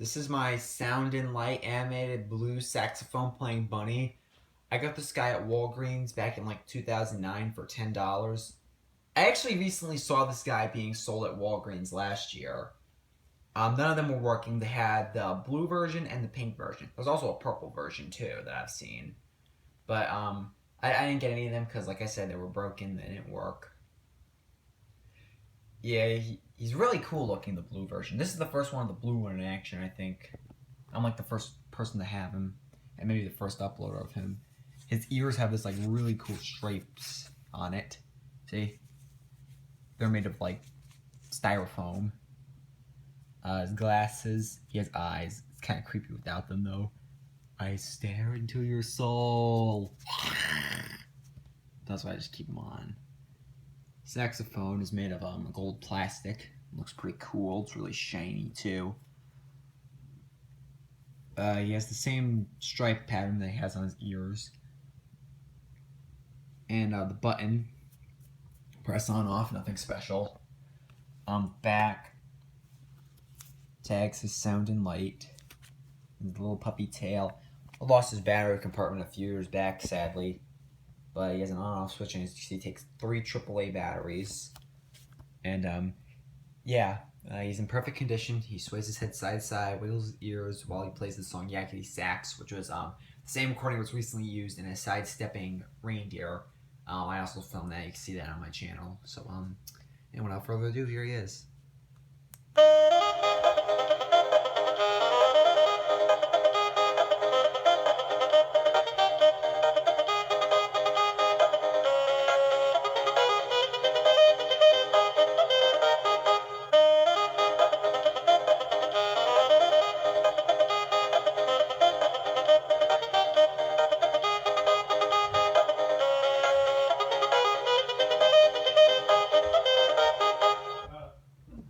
This is my Sound and Light animated blue saxophone playing bunny. I got this guy at Walgreens back in like 2009 for $10. I actually recently saw this guy being sold at Walgreens last year. None of them were working. They had the blue version and the pink version. There's also a purple version too that I've seen. But I didn't get any of them because, like I said, they were broken. They didn't work. Yeah, he's really cool looking, the blue version. This is the first one of the blue one in action, I think. I'm like the first person to have him, and maybe the first uploader of him. His ears have this like really cool stripes on it. See? They're made of like styrofoam. His glasses, he has eyes. It's kind of creepy without them though. I stare into your soul. That's why I just keep them on. Saxophone is made of gold plastic. Looks pretty cool. It's really shiny too. He has the same stripe pattern that he has on his ears. And the button, press on off, nothing special. On the back, tags his Sound and Light. His little puppy tail. I lost his battery compartment a few years back, sadly. But he has an on-off switch, and he takes 3 AAA batteries. And, yeah, he's in perfect condition. He sways his head side to side, wiggles his ears while he plays the song Yakety Sax, which was the same recording was recently used in a sidestepping reindeer. I also filmed that. You can see that on my channel. So, and without further ado, here he is.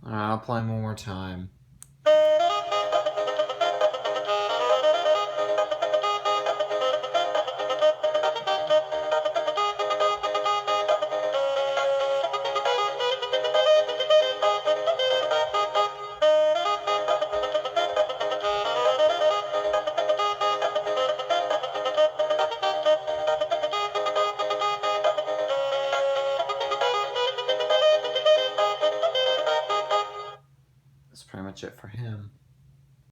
I'll play him one more time.